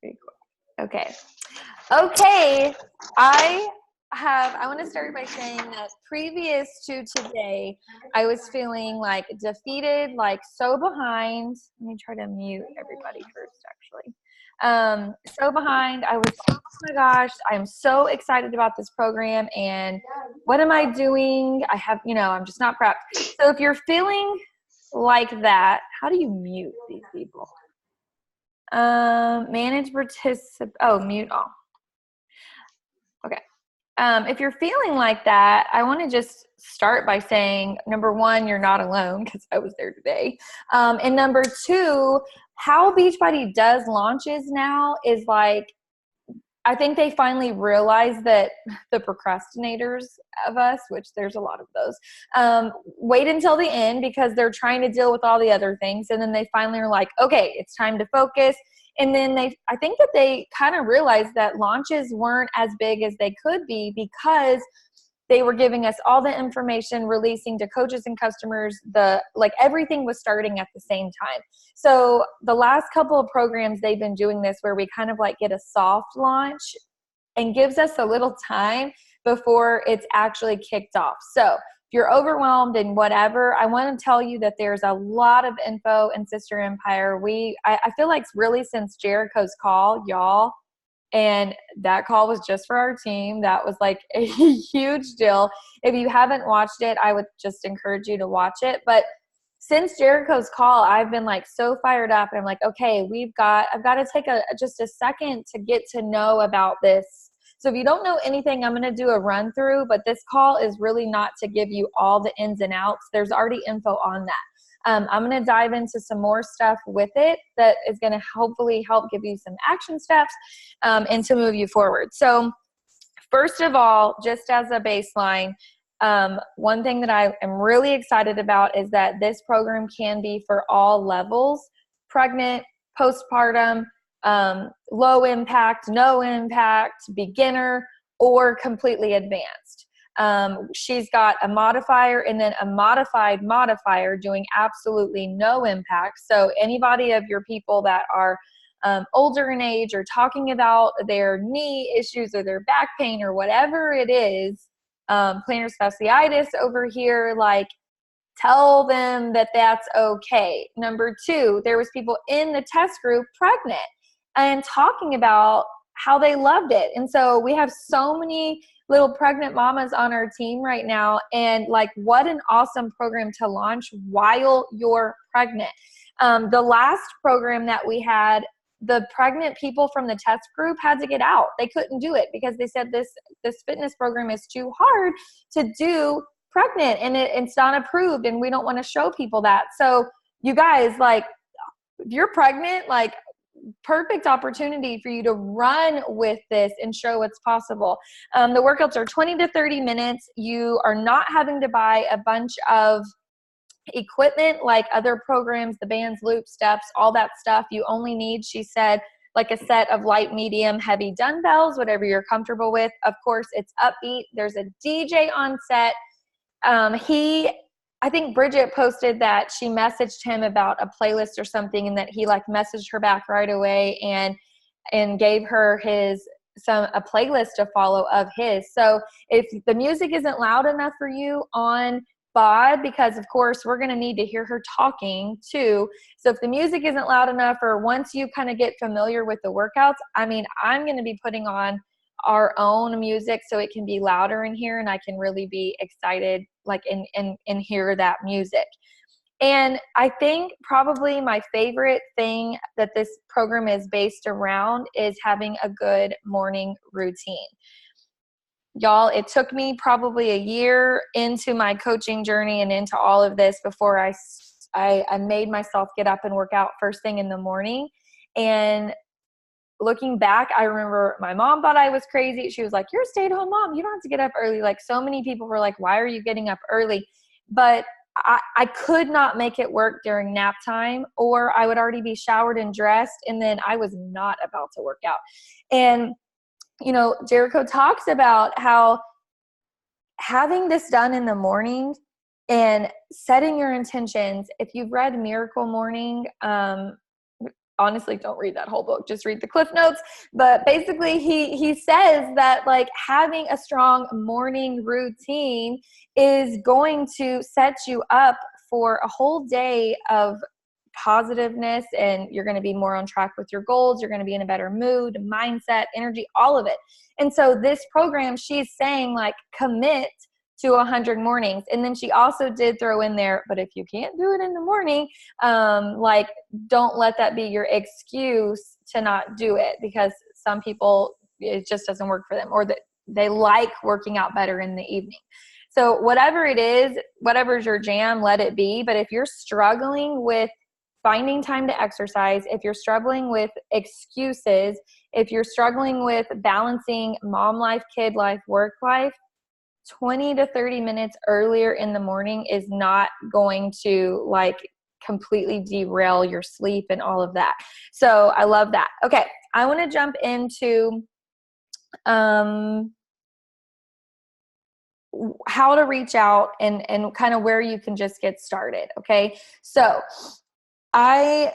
Very cool. Okay. Okay. I want to start by saying that previous to today, I was feeling like defeated, like so behind. Let me try to mute everybody first, actually. So behind. I was like, oh my gosh, I'm so excited about this program. And what am I doing? I'm just not prepped. So if you're feeling like that, how do you mute these people? Manage mute all. Okay. If you're feeling like that, I want to just start by saying, number one, you're not alone, because I was there today. And number two, how Beachbody does launches now is like, I think they finally realized that the procrastinators of us, which there's a lot of those, wait until the end because they're trying to deal with all the other things. And then they finally are like, okay, it's time to focus. And then I think that they kind of realized that launches weren't as big as they could be because they were giving us all the information, releasing to coaches and customers, everything was starting at the same time. So the last couple of programs, they've been doing this where we kind of like get a soft launch and gives us a little time before it's actually kicked off. So if you're overwhelmed and whatever, I want to tell you that there's a lot of info in Sister Empire. I feel like really since Jericho's call, y'all, and that call was just for our team. That was like a huge deal. If you haven't watched it, I would just encourage you to watch it. But since Jericho's call, I've been like so fired up. I'm like, okay, I've got to take just a second to get to know about this. So if you don't know anything, I'm going to do a run through, but this call is really not to give you all the ins and outs. There's already info on that. I'm going to dive into some more stuff with it that is going to hopefully help give you some action steps and to move you forward. So first of all, just as a baseline, one thing that I am really excited about is that this program can be for all levels: pregnant, postpartum, low impact, no impact, beginner, or completely advanced. She's got a modifier and then a modified modifier doing absolutely no impact. So anybody of your people that are older in age or talking about their knee issues or their back pain or whatever it is, plantar fasciitis over here, like, tell them that that's okay. Number two, there was people in the test group pregnant and talking about how they loved it. And so we have so many little pregnant mamas on our team right now. And like, what an awesome program to launch while you're pregnant. The last program that we had, the pregnant people from the test group had to get out. They couldn't do it because they said this fitness program is too hard to do pregnant and it's not approved and we don't want to show people that. So you guys, like, if you're pregnant, like, perfect opportunity for you to run with this and show what's possible. The workouts are 20 to 30 minutes. You are not having to buy a bunch of equipment like other programs, the bands, loop, steps, all that stuff. You only need, she said, like a set of light, medium, heavy dumbbells, whatever you're comfortable with. Of course, it's upbeat. There's a DJ on set. I think Bridget posted that she messaged him about a playlist or something and that he like messaged her back right away and gave her a playlist to follow of his. So if the music isn't loud enough for you on BOD, because of course we're going to need to hear her talking too. So if the music isn't loud enough, or once you kind of get familiar with the workouts, I mean, I'm going to be putting on our own music so it can be louder in here and I can really be excited like and hear that music. And I think probably my favorite thing that this program is based around is having a good morning routine. Y'all, it took me probably a year into my coaching journey and into all of this before I made myself get up and work out first thing in the morning. And looking back, I remember my mom thought I was crazy. She was like, you're a stay-at-home mom. You don't have to get up early. Like, so many people were like, why are you getting up early? But I could not make it work during nap time, or I would already be showered and dressed, and then I was not about to work out. And, you know, Jericho talks about how having this done in the morning and setting your intentions. If you've read Miracle Morning, honestly, don't read that whole book, just read the cliff notes. But basically he says that like having a strong morning routine is going to set you up for a whole day of positiveness, and you're going to be more on track with your goals. You're going to be in a better mood, mindset, energy, all of it. And so this program, she's saying like commit to 100 mornings. And then she also did throw in there, but if you can't do it in the morning, like don't let that be your excuse to not do it, because some people, it just doesn't work for them, or that they like working out better in the evening. So whatever it is, whatever's your jam, let it be. But if you're struggling with finding time to exercise, if you're struggling with excuses, if you're struggling with balancing mom life, kid life, work life, 20 to 30 minutes earlier in the morning is not going to like completely derail your sleep and all of that. So I love that. Okay. I want to jump into how to reach out and kind of where you can just get started. Okay. So I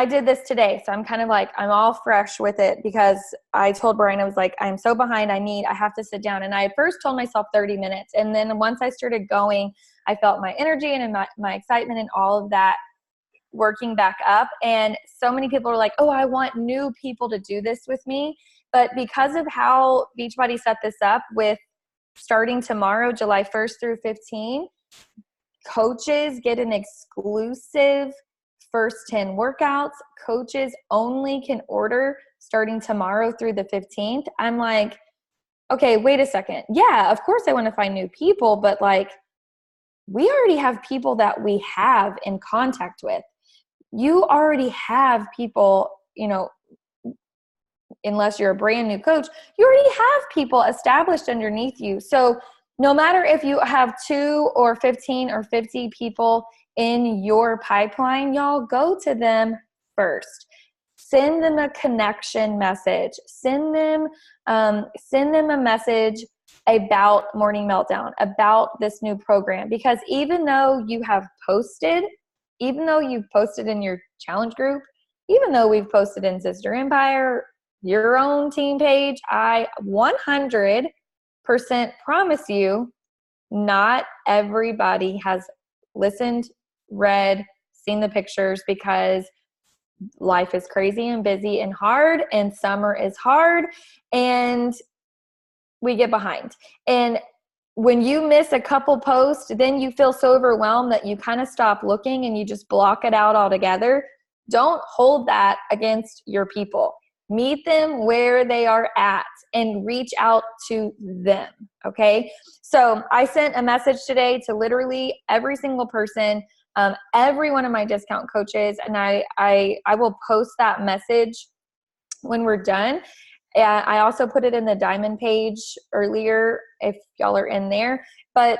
did this today. So I'm kind of like, I'm all fresh with it, because I told Brian, I was like, I'm so behind. I have to sit down. And I first told myself 30 minutes. And then once I started going, I felt my energy and my excitement and all of that working back up. And so many people are like, oh, I want new people to do this with me. But because of how Beachbody set this up with starting tomorrow, July 1st through 15, coaches get an exclusive first 10 workouts. Coaches only can order starting tomorrow through the 15th. I'm like, okay, wait a second. Yeah, of course I want to find new people, but like we already have people that we have in contact with. You already have people, you know, unless you're a brand new coach, you already have people established underneath you. So no matter if you have 2 or 15 or 50 people in your pipeline, y'all go to them first. Send them a connection message. Send them a message about Morning Meltdown, about this new program. Because even though you've posted in your challenge group, even though we've posted in Sister Empire, your own team page, I 100% promise you, not everybody has listened, read, seen the pictures, because life is crazy and busy and hard, and summer is hard, and we get behind. And when you miss a couple posts, then you feel so overwhelmed that you kind of stop looking and you just block it out altogether. Don't hold that against your people. Meet them where they are at and reach out to them. Okay. So I sent a message today to literally every single person, every one of my discount coaches. And I will post that message when we're done. I also put it in the Diamond page earlier if y'all are in there. But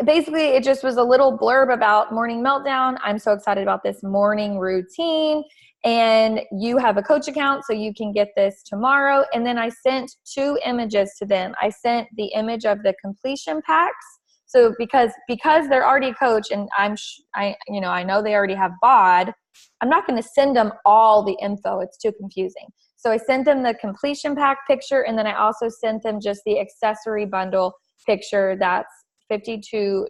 basically, it just was a little blurb about Morning Meltdown. I'm so excited about this morning routine. And you have a coach account, so you can get this tomorrow. And then I sent 2 images to them. I sent the image of the completion packs. So because they're already a coach, and I know they already have BOD, I'm not going to send them all the info. It's too confusing. So I sent them the completion pack picture, and then I also sent them just the accessory bundle picture that's $52,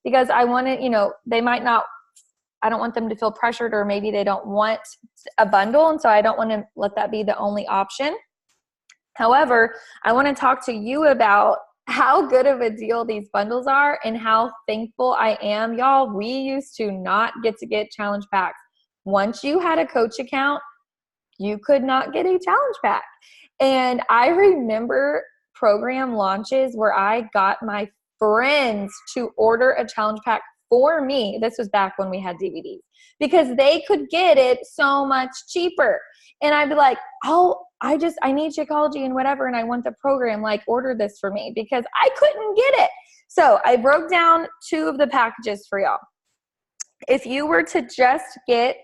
because I wanted, they might not, I don't want them to feel pressured, or maybe they don't want a bundle. And so I don't want to let that be the only option. However, I want to talk to you about how good of a deal these bundles are and how thankful I am. Y'all, we used to not get challenge packs. Once you had a coach account, you could not get a challenge pack. And I remember program launches where I got my friends to order a challenge pack for me. This was back when we had DVDs, because they could get it so much cheaper. And I'd be like, oh, I need Shakeology and whatever, and I want the program, like order this for me, because I couldn't get it. So I broke down 2 of the packages for y'all. If you were to just get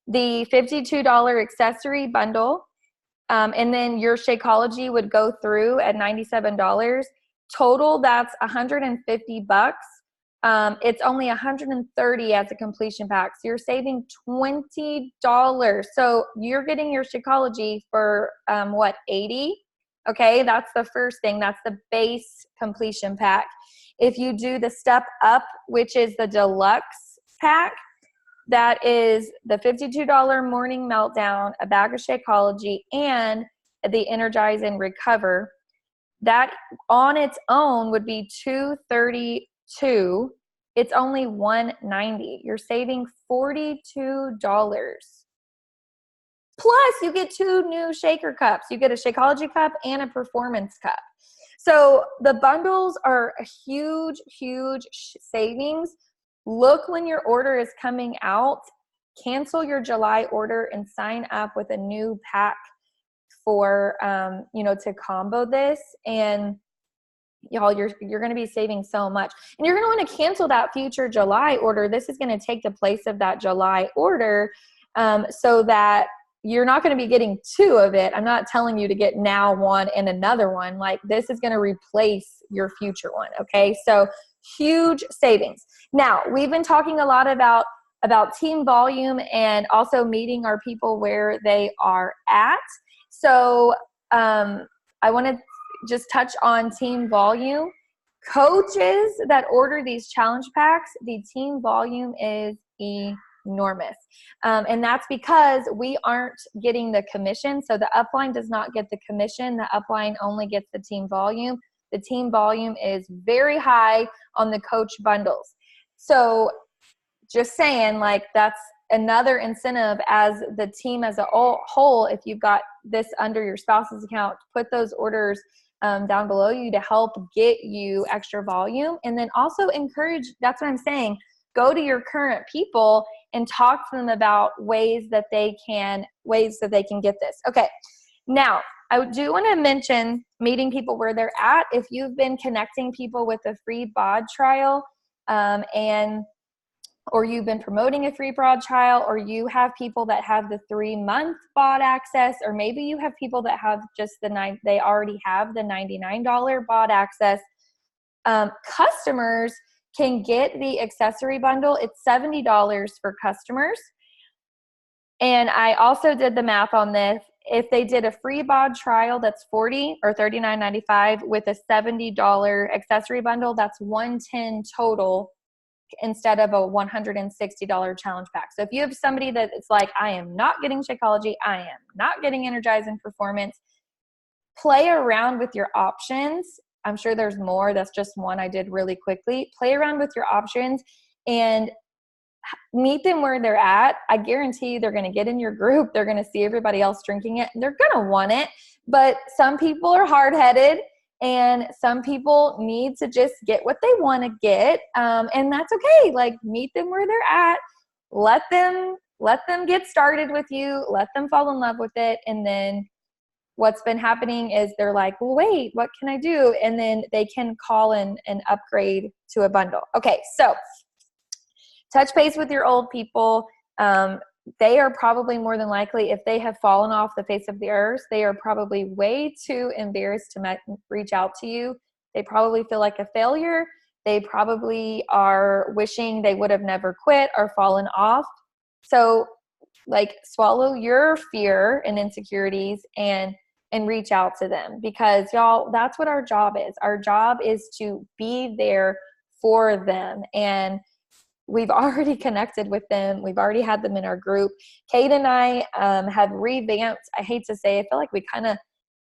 the $52 accessory bundle, and then your Shakeology would go through at $97, total, that's $150. It's only 130 as a completion pack. So you're saving $20. So you're getting your Shakeology for what, 80? Okay, that's the first thing. That's the base completion pack. If you do the step up, which is the deluxe pack, that is the $52 morning meltdown, a bag of Shakeology, and the Energize and Recover. That on its own would be $232. It's only $190. You're saving $42. Plus, you get 2 new shaker cups. You get a Shakeology cup and a performance cup. So the bundles are a huge, huge savings. Look when your order is coming out. Cancel your July order and sign up with a new pack for, to combo this. And y'all, you're going to be saving so much. And you're going to want to cancel that future July order. This is going to take the place of that July order, so that you're not going to be getting 2 of it. I'm not telling you to get now one and another one. Like, this is going to replace your future one. Okay. So huge savings. Now, we've been talking a lot about team volume and also meeting our people where they are at. So I want to just touch on team volume. Coaches that order these challenge packs, the team volume is enormous. And that's because we aren't getting the commission. So the upline does not get the commission. The upline only gets the team volume. The team volume is very high on the coach bundles. So just saying, like, that's another incentive as the team as a whole. If you've got this under your spouse's account, put those orders down below you to help get you extra volume. And then also encourage, that's what I'm saying, go to your current people and talk to them about ways that they can get this. Okay. Now, I do want to mention meeting people where they're at. If you've been connecting people with a free bod trial, or you've been promoting a free bod trial, or you have people that have the 3-month bod access, or maybe you have people that have just they already have the $99 bod access. Customers can get the accessory bundle. It's $70 for customers. And I also did the math on this. If they did a free bod trial, that's $40 or $39.95 with a $70 accessory bundle, that's $110 total instead of a $160 challenge pack. So if you have somebody that it's like, I am not getting Shakeology, I am not getting Energize and Performance, play around with your options. I'm sure there's more. That's just one I did really quickly. Play around with your options and meet them where they're at. I guarantee you they're going to get in your group. They're going to see everybody else drinking it, and they're going to want it. But some people are hard-headed, and some people need to just get what they want to get. And that's okay. Like, meet them where they're at. Let them get started with you. Let them fall in love with it. And then what's been happening is they're like, well, wait, what can I do? And then they can call and upgrade to a bundle. Okay, so touch base with your old people. They are probably more than likely, if they have fallen off the face of the earth, they are probably way too embarrassed to reach out to you. They probably feel like a failure. They probably are wishing they would have never quit or fallen off. So, like, swallow your fear and insecurities and reach out to them, because y'all, that's what our job is. Our job is to be there for them. And we've already connected with them. We've already had them in our group. Kate and I have revamped. I hate to say, I feel like we kind of, I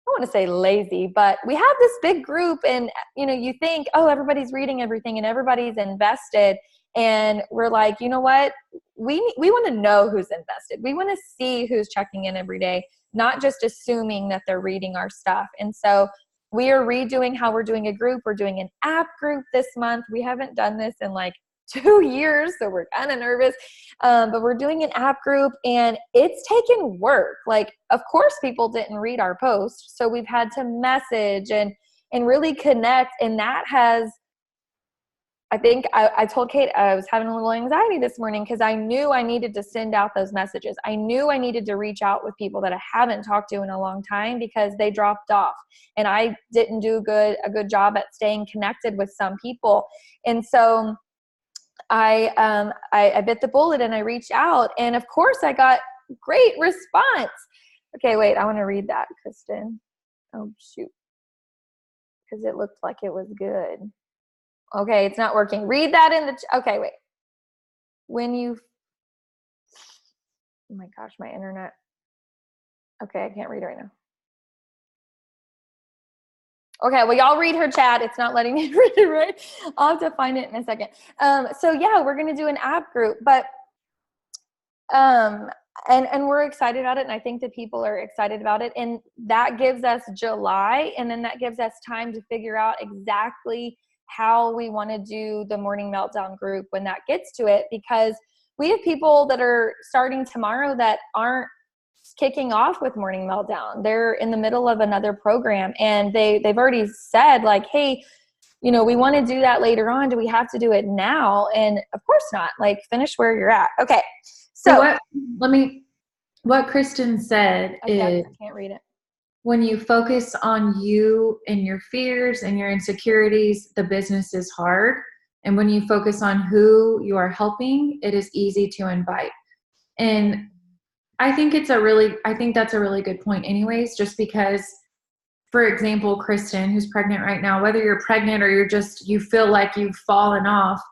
don't want to say lazy, but we have this big group, and you think, oh, everybody's reading everything and everybody's invested. And we're like, you know what? We want to know who's invested. We want to see who's checking in every day, not just assuming that they're reading our stuff. And so we are redoing how we're doing a group. We're doing an app group this month. We haven't done this in like 2 years, so we're kind of nervous, but we're doing an app group, and it's taken work. Like, of course people didn't read our post, so we've had to message and really connect. And that has, I think I told Kate I was having a little anxiety this morning because I knew I needed to send out those messages. I knew I needed to reach out with people that I haven't talked to in a long time because they dropped off, and I didn't do a good job at staying connected with some people. And so I bit the bullet and I reached out, and of course I got great response. Okay, wait, I want to read that, Kristen. Oh, shoot. Because it looked like it was good. Okay, it's not working. Read that in the, okay, wait. When you, oh my gosh, my internet. Okay, I can't read it right now. Okay, well, y'all read her chat. It's not letting me read it, right? I'll have to find it in a second. So yeah, we're going to do an app group, but, and we're excited about it. And I think that people are excited about it. And that gives us July. And then that gives us time to figure out exactly how we want to do the Morning Meltdown group when that gets to it, because we have people that are starting tomorrow that aren't kicking off with Morning Meltdown. They're in the middle of another program, and they've already said like, hey, you know, we want to do that later on. Do we have to do it now? And of course not. Like, finish where you're at. Okay. So what Kristen said is, I can't read it. When you focus on you and your fears and your insecurities, the business is hard. And when you focus on who you are helping, it is easy to invite. And I think that's a really good point anyways, just because, for example, Kristen, who's pregnant right now, whether you're pregnant or you feel like you've fallen off,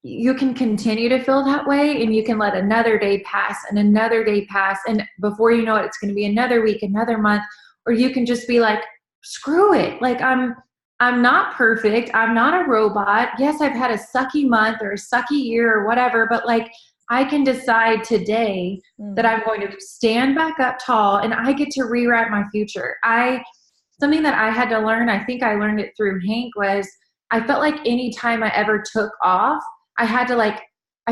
you can continue to feel that way, and you can let another day pass and another day pass. And before you know it, it's going to be another week, another month, or you can just be like, screw it. Like, I'm not perfect. I'm not a robot. Yes, I've had a sucky month or a sucky year or whatever, but like, I can decide today that I'm going to stand back up tall, and I get to rewrite my future. Something that I had to learn, I think I learned it through Hank, was I felt like any time I ever took off, I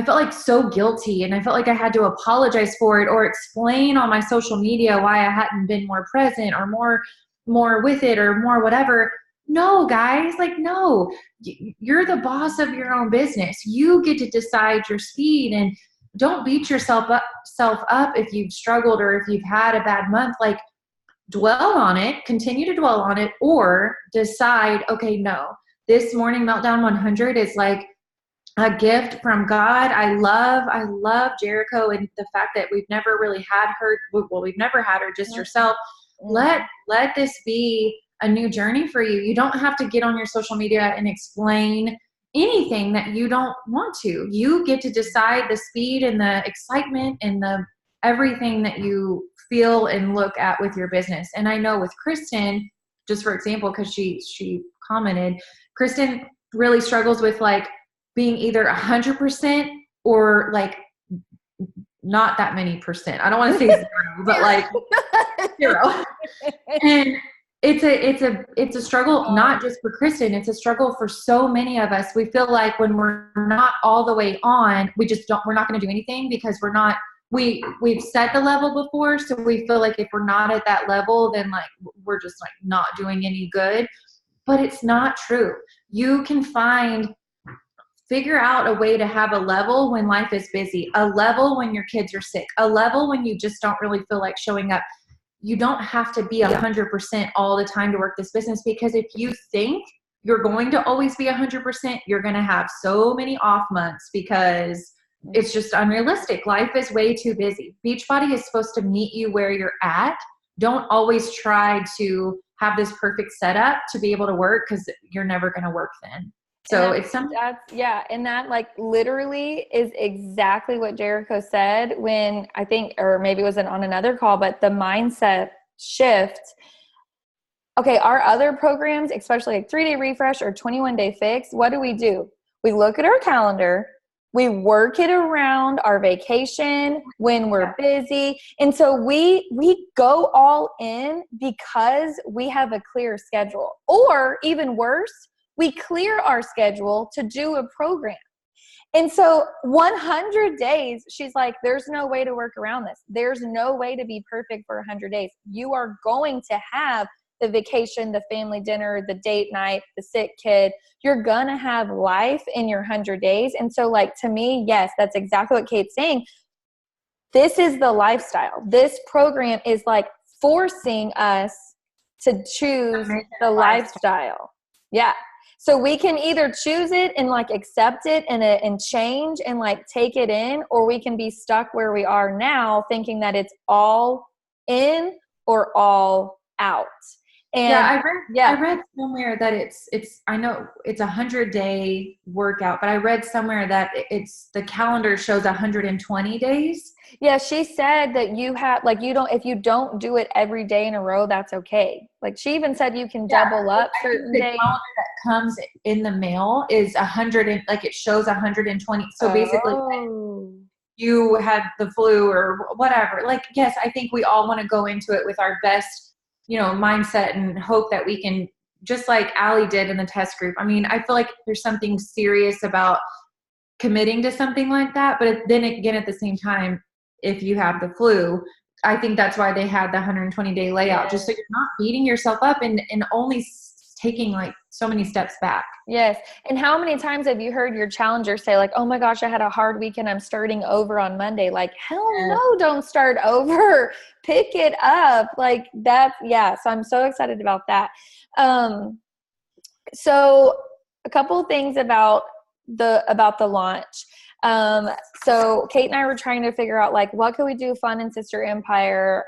felt like so guilty, and I felt like I had to apologize for it or explain on my social media why I hadn't been more present or more with it or more whatever. No, guys, like, no, you're the boss of your own business. You get to decide your speed, and don't beat yourself up if you've struggled or if you've had a bad month. Like, dwell on it, continue to dwell on it, or decide, okay, no, this Morning Meltdown 100 is like a gift from God. I love Jericho, and the fact that we've never really had her. Well, we've never had her, just yourself. Let this be a new journey for you. You don't have to get on your social media and explain anything that you don't want to. You get to decide the speed and the excitement and the everything that you feel and look at with your business. And I know with Kristen, just for example, because she commented, Kristen really struggles with like being either 100% or like not that many percent. I don't want to say zero, but like zero. And it's a struggle, not just for Kristen. It's a struggle for so many of us. We feel like when we're not all the way on, we're not going to do anything because we've set the level before. So we feel like if we're not at that level, then like we're just like not doing any good. But it's not true. You can figure out a way to have a level when life is busy, a level when your kids are sick, a level when you just don't really feel like showing up. You don't have to be 100% all the time to work this business, because if you think you're going to always be 100%, you're going to have so many off months because it's just unrealistic. Life is way too busy. Beachbody is supposed to meet you where you're at. Don't always try to have this perfect setup to be able to work, because you're never going to work then. So it's something. And that like literally is exactly what Jericho said when I think, or maybe it was on another call, but the mindset shift. Okay, our other programs, especially like 3-day refresh or 21-day fix, what do? We look at our calendar, we work it around our vacation when we're busy. And so we go all in because we have a clear schedule, or even worse, we clear our schedule to do a program. And so 100 days, she's like, there's no way to work around this. There's no way to be perfect for 100 days. You are going to have the vacation, the family dinner, the date night, the sick kid. You're going to have life in your 100 days. And so like, to me, yes, that's exactly what Kate's saying. This is the lifestyle. This program is like forcing us to choose the lifestyle. Yeah. So we can either choose it and like accept it and change and like take it in, or we can be stuck where we are now thinking that it's all in or all out. And I read somewhere that I know it's 100-day workout, but I read somewhere that the calendar shows 120 days. Yeah, she said that you have like if you don't do it every day in a row, that's okay. Like she even said you can double up certain the days. calendar that comes in the mail is 100 and like it shows 120. So basically you had the flu or whatever. Like, yes, I think we all want to go into it with our best, mindset and hope that we can, just like Allie did in the test group. I mean, I feel like there's something serious about committing to something like that. But then again, at the same time, if you have the flu, I think that's why they had the 120-day layout, just so you're not beating yourself up and only taking like so many steps back. Yes. And how many times have you heard your challenger say like, oh my gosh, I had a hard weekend, I'm starting over on Monday? Like, hell no, don't start over. Pick it up. Like that's, yeah. So I'm so excited about that. So a couple of things about the launch. So Kate and I were trying to figure out like, what could we do fun in Sister Empire?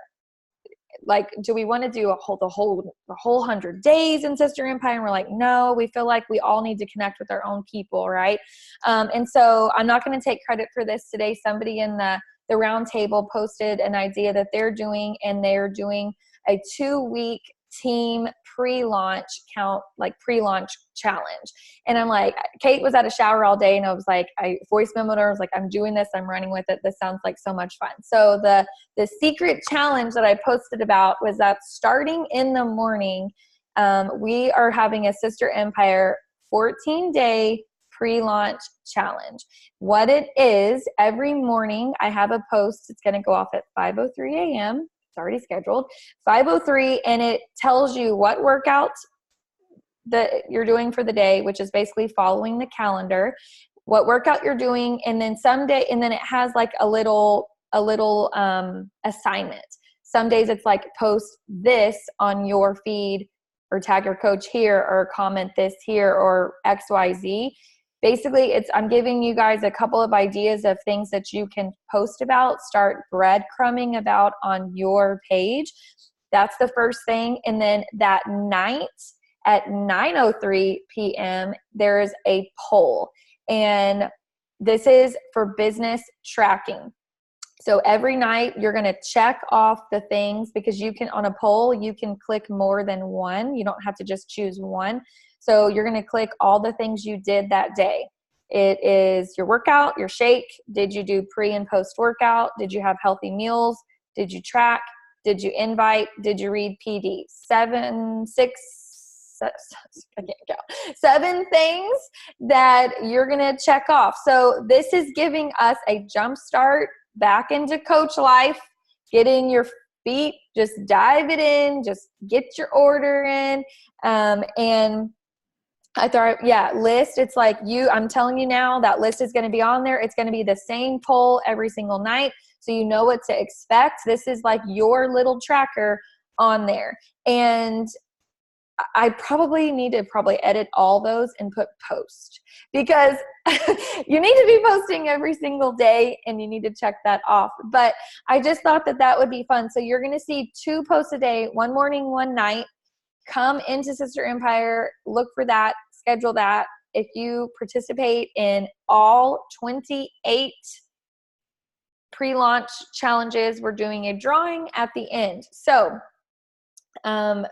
Like, do we want to do the whole 100 days in Sister Empire? And we're like, no, we feel like we all need to connect with our own people. Right. And so I'm not going to take credit for this today. Somebody in the round table posted an idea that they're doing, and they're doing a 2-week team pre-launch challenge. And I'm like, Kate was at a shower all day, and I was like, I voice memoed her. I was like, I'm doing this. I'm running with it. This sounds like so much fun. So the secret challenge that I posted about was that starting in the morning, we are having a Sister Empire 14-day pre-launch challenge. What it is, every morning I have a post. It's going to go off at 5:03 a.m. It's already scheduled, 5:03, and it tells you what workouts that you're doing for the day, which is basically following the calendar, what workout you're doing, and then it has like a little assignment. Some days it's like post this on your feed, or tag your coach here, or comment this here, or XYZ. Basically, I'm giving you guys a couple of ideas of things that you can post about, start breadcrumbing about on your page. That's the first thing. And then that night at 9:03 p.m., there is a poll. And this is for business tracking. So every night you're going to check off the things, because you can, on a poll, you can click more than one. You don't have to just choose one. So you're going to click all the things you did that day. It is your workout, your shake. Did you do pre and post workout? Did you have healthy meals? Did you track? Did you invite? Did you read PD? 7 things that you're going to check off. So this is giving us a jump start back into coach life, getting your feet, just dive it in, just get your order in. And I thought, list. It's like I'm telling you now, that list is going to be on there. It's going to be the same poll every single night, so you know what to expect. This is like your little tracker on there. And I probably need to edit all those and put post, because you need to be posting every single day and you need to check that off. But I just thought that would be fun. So you're going to see 2 posts a day, one morning, one night. Come into Sister Empire, look for that, schedule that. If you participate in all 28 pre-launch challenges, we're doing a drawing at the end. So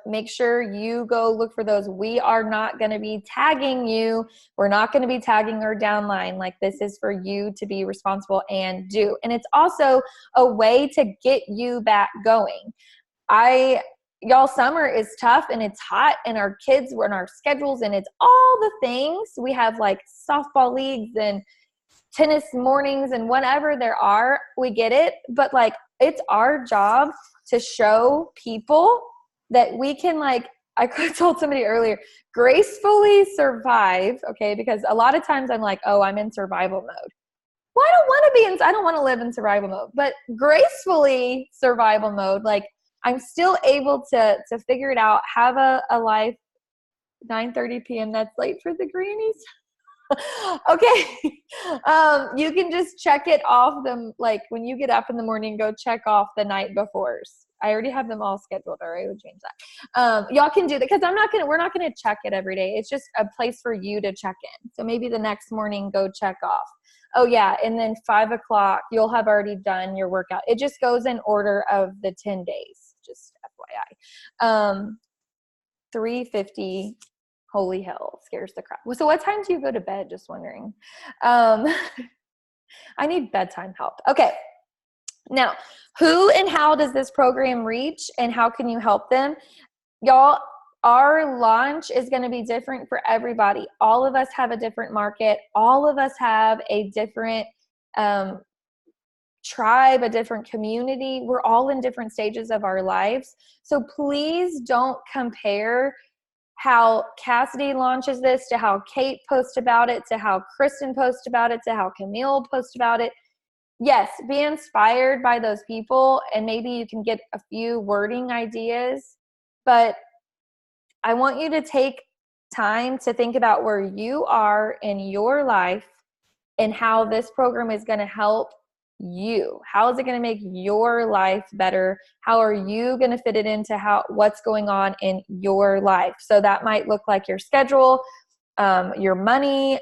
make sure you go look for those. We are not going to be tagging you. We're not going to be tagging our downline. Like, this is for you to be responsible and do. And it's also a way to get you back going. Y'all, summer is tough and it's hot, and our kids were in our schedules, and it's all the things. We have like softball leagues and tennis mornings and whatever there are. We get it. But like, it's our job to show people that we can, like, I told somebody earlier, gracefully survive. Okay. Because a lot of times I'm like, oh, I'm in survival mode. Well, I don't want to live in survival mode, but gracefully survival mode. Like, I'm still able to figure it out, have a life 9:30 p.m. That's late for the grannies. Okay. You can just check it off them. Like when you get up in the morning, go check off the night before. I already have them all scheduled, or I would change that. Y'all can do that because we're not going to check it every day. It's just a place for you to check in. So maybe the next morning, go check off. Oh yeah. And then 5:00, you'll have already done your workout. It just goes in order of the 10 days, just FYI. 3:50. Holy hell, scares the crap. So what time do you go to bed? Just wondering. I need bedtime help. Okay. Now, who and how does this program reach, and how can you help them? Y'all, our launch is going to be different for everybody. All of us have a different market. All of us have a different tribe, a different community. We're all in different stages of our lives. So please don't compare how Cassidy launches this to how Kate posts about it, to how Kristen posts about it, to how Camille posts about it. Yes, be inspired by those people, and maybe you can get a few wording ideas, but I want you to take time to think about where you are in your life and how this program is going to help you. How is it going to make your life better? How are you going to fit it into what's going on in your life? So that might look like your schedule, your money,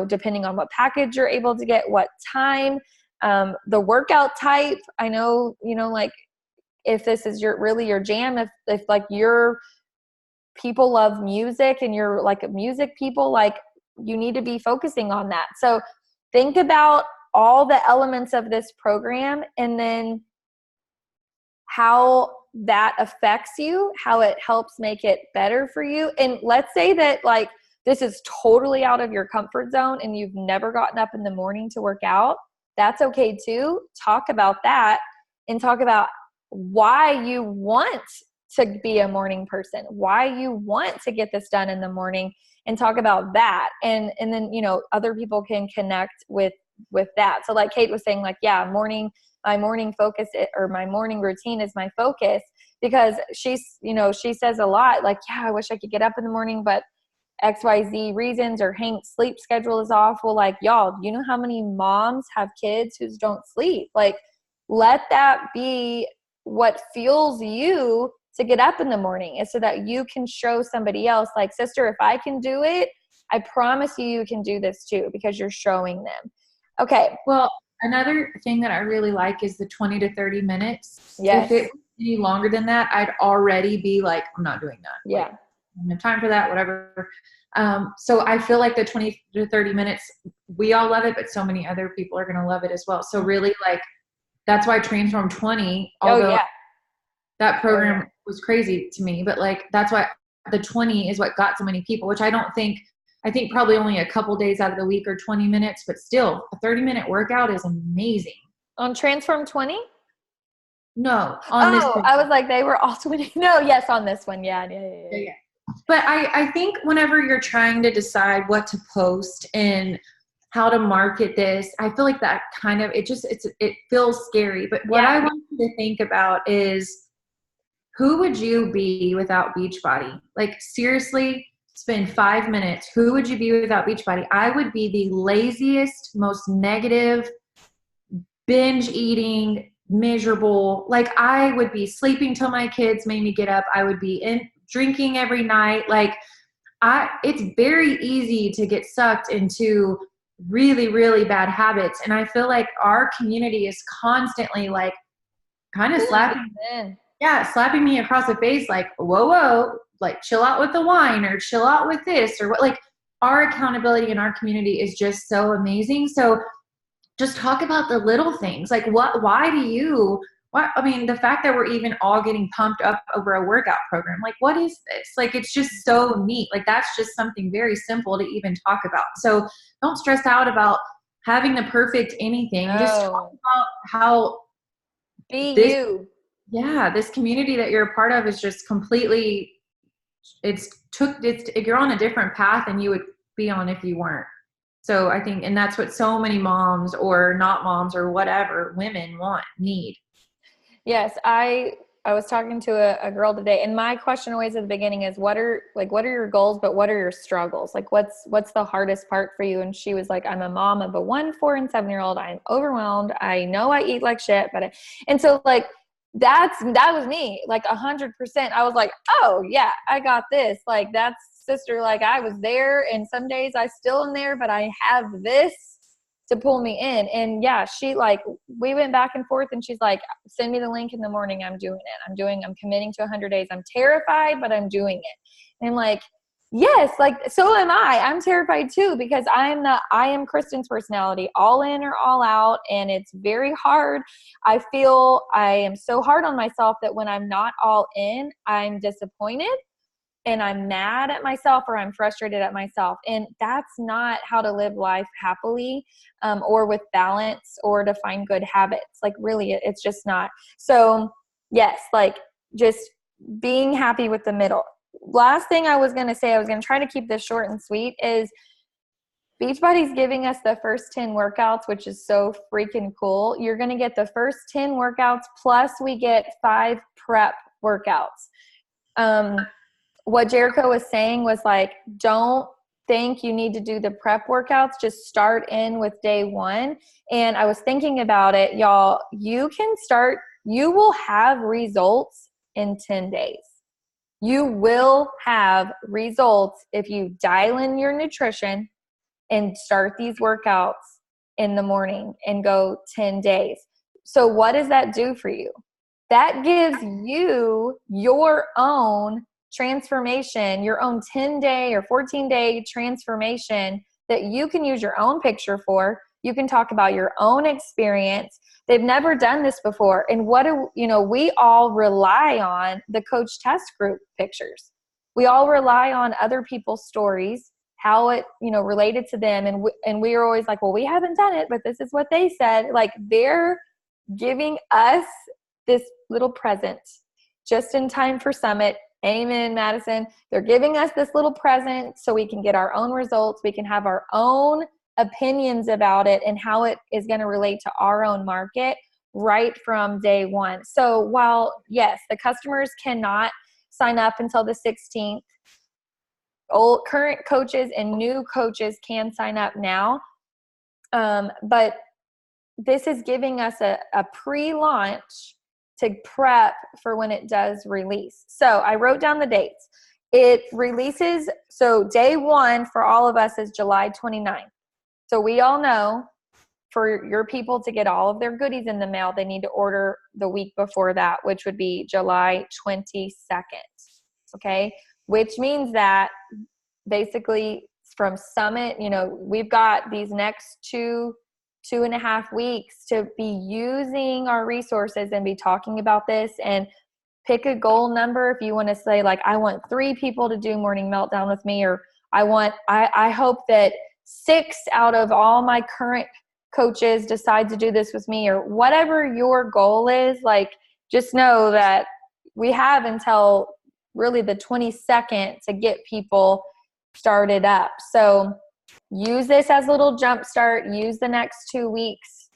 depending on what package you're able to get, what time, the workout type. I know, like if this is really your jam, if like your people love music and you're like a music people, like you need to be focusing on that. So think about all the elements of this program and then how that affects you, how it helps make it better for you. And let's say that like this is totally out of your comfort zone and you've never gotten up in the morning to work out. That's okay too. Talk about that and talk about why you want to be a morning person, why you want to get this done in the morning, and talk about that. And then, other people can connect with that. So like Kate was saying, like, yeah, my morning focus or my morning routine is my focus, because she says a lot like, yeah, I wish I could get up in the morning, but XYZ reasons, or Hank's sleep schedule is off. Well, like, y'all, you know how many moms have kids who don't sleep? Like, let that be what fuels you to get up in the morning, is so that you can show somebody else, like, sister, if I can do it, I promise you can do this too, because you're showing them. Okay. Well, another thing that I really like is the 20 to 30 minutes. Yes. If it was any longer than that, I'd already be like, I'm not doing that. Yeah. Like, I don't have time for that, whatever. So I feel like the 20 to 30 minutes, we all love it, but so many other people are going to love it as well. So really, like, that's why Transform 20, although that program was crazy to me, but like, that's why the 20 is what got so many people, which I think probably only a couple days out of the week or 20 minutes, but still a 30-minute workout is amazing. On Transform 20? No, on this one. I was like, they were all 20. No, yes, on this one. Yeah. But I think whenever you're trying to decide what to post and how to market this, I feel like that kind of, it feels scary. But what I want you to think about is, who would you be without Beachbody? Like, seriously, spend 5 minutes. Who would you be without Beachbody? I would be the laziest, most negative, binge eating, miserable. Like, I would be sleeping till my kids made me get up. I would be drinking every night. Like, it's very easy to get sucked into really, really bad habits. And I feel like our community is constantly like kind of slapping me across the face. Like, whoa, like, chill out with the wine, or chill out with this, or what. Like, our accountability in our community is just so amazing. So just talk about the little things. Like, I mean, the fact that we're even all getting pumped up over a workout program, like, what is this? Like, it's just so neat. Like, that's just something very simple to even talk about. So don't stress out about having the perfect anything. No. Just talk about how you. Yeah, this community that you're a part of is just completely, you're on a different path than you would be on if you weren't. So I think, and that's what so many moms, or not moms, or whatever, women need. Yes, I I was talking to a girl today, and my question always at the beginning is, what are your goals, but what are your struggles? Like, what's the hardest part for you? And she was like, I'm a mom of a 1, 4, and 7-year-old. I'm overwhelmed. I know I eat like shit, and so like, that was me, like 100%. I was like, oh yeah, I got this. Like, that's sister. Like, I was there, and some days I still am there, but I have this to pull me in. And yeah, we went back and forth, and she's like, send me the link in the morning. I'm doing it. I'm committing to 100 days. I'm terrified, but I'm doing it. And like, yes, like, so am I. I'm terrified too, because I am Kristen's personality, all in or all out. And it's very hard. I feel I am so hard on myself that when I'm not all in, I'm disappointed and I'm mad at myself, or I'm frustrated at myself. And that's not how to live life happily, or with balance, or to find good habits. Like, really, it's just not. So yes, like, just being happy with the middle. Last thing I was going to say, I was going to try to keep this short and sweet, is Beachbody's giving us the first 10 workouts, which is so freaking cool. You're going to get the first 10 workouts, plus we get 5 prep workouts. What Jericho was saying was like, don't think you need to do the prep workouts. Just start in with day 1. And I was thinking about it, y'all. You will have results in 10 days. You will have results if you dial in your nutrition and start these workouts in the morning and go 10 days. So what does that do for you? That gives you your own transformation, your own 10-day or 14-day transformation that you can use your own picture for. You can talk about your own experience. They've never done this before. And we all rely on the Coach Test Group pictures. We all rely on other people's stories, how it, related to them. And we are always like, well, we haven't done it, but this is what they said. Like, they're giving us this little present just in time for Summit. Amen, Madison. They're giving us this little present so we can get our own results. We can have our own opinions about it and how it is going to relate to our own market right from day 1. So while, yes, the customers cannot sign up until the 16th, current coaches and new coaches can sign up now. But this is giving us a pre-launch to prep for when it does release. So I wrote down the dates. It releases, so day 1 for all of us is July 29th. So we all know, for your people to get all of their goodies in the mail, they need to order the week before that, which would be July 22nd. Okay. Which means that basically from Summit, we've got these next 2.5 weeks to be using our resources and be talking about this, and pick a goal number. If you want to say, like, I want 3 people to do Morning Meltdown with me, or I hope that 6 out of all my current coaches decide to do this with me, or whatever your goal is. Like, just know that we have until really the 22nd to get people started up. So use this as a little jump start. Use the next 2 weeks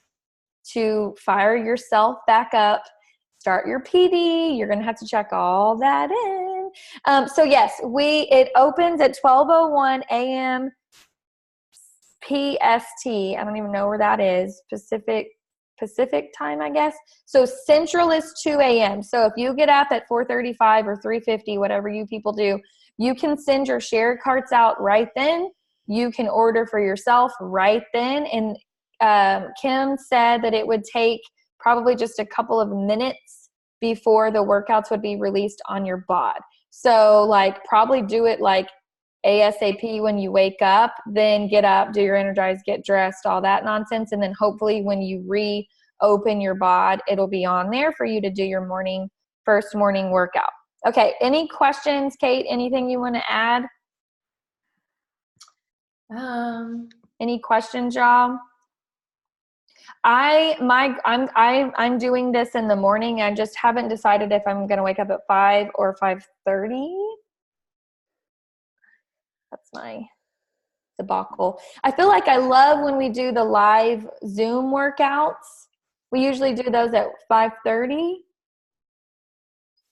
to fire yourself back up. Start your PD. You're going to have to check all that in. So yes, it opens at 12:01 a.m. PST. I don't even know where that is. Pacific time, I guess. So Central is 2 a.m. So if you get up at 4:35 or 3:50, whatever you people do, you can send your share carts out right then. You can order for yourself right then. And Kim said that it would take probably just a couple of minutes before the workouts would be released on your bod. So like, probably do it like ASAP when you wake up, then get up, do your energize, get dressed, all that nonsense. And then hopefully when you reopen your bod, it'll be on there for you to do your first morning workout. Okay. Any questions, Kate? Anything you want to add? Any questions, y'all? I'm doing this in the morning. I just haven't decided if I'm going to wake up at 5 or 5:30. That's my debacle. I feel like I love when we do the live Zoom workouts. We usually do those at 5:30.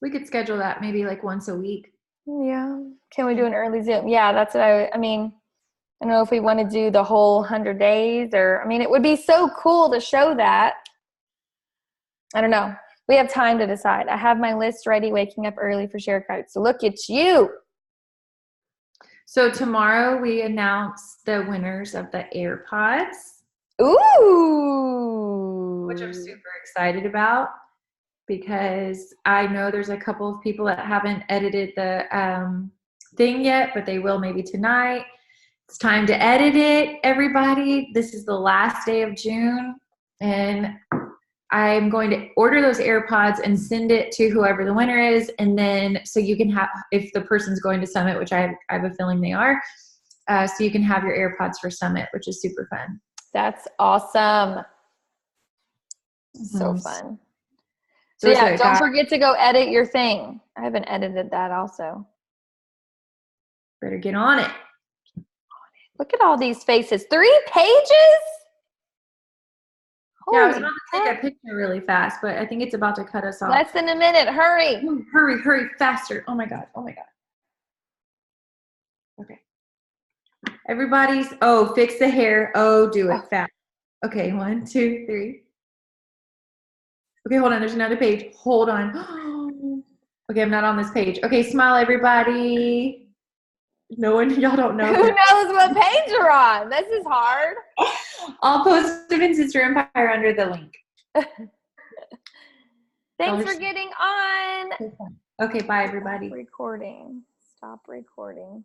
We could schedule that maybe like once a week. Yeah. Can we do an early Zoom? Yeah, that's what I mean, I don't know if we want to do the whole 100 days or, I mean, it would be so cool to show that. I don't know. We have time to decide. I have my list ready, waking up early for share cards. So look at you. So tomorrow we announce the winners of the AirPods. Ooh. Which I'm super excited about because I know there's a couple of people that haven't edited the thing yet, but they will maybe tonight. It's time to edit it, everybody. This is the last day of June, and I'm going to order those AirPods and send it to whoever the winner is, and then so you can have, if the person's going to Summit, which I have a feeling they are, so you can have your AirPods for Summit, which is super fun. That's awesome. So fun. So There's yeah, don't forget to go edit your thing. I haven't edited that also. Better get on it. Look at all these faces. 3 pages? Yeah, I was about to take a picture really fast, but I think it's about to cut us off. Less than a minute. Hurry. Ooh, hurry, faster. Oh my God. Okay. Everybody's, fix the hair. Do it fast. Okay, 1, 2, 3. Okay, hold on. There's another page. Hold on. Okay, I'm not on this page. Okay, smile, everybody. No one, y'all don't know. Who knows what page you're on? This is hard. I'll post it in Sister Empire under the link. Thanks for getting on. Okay, bye, everybody. Stop recording.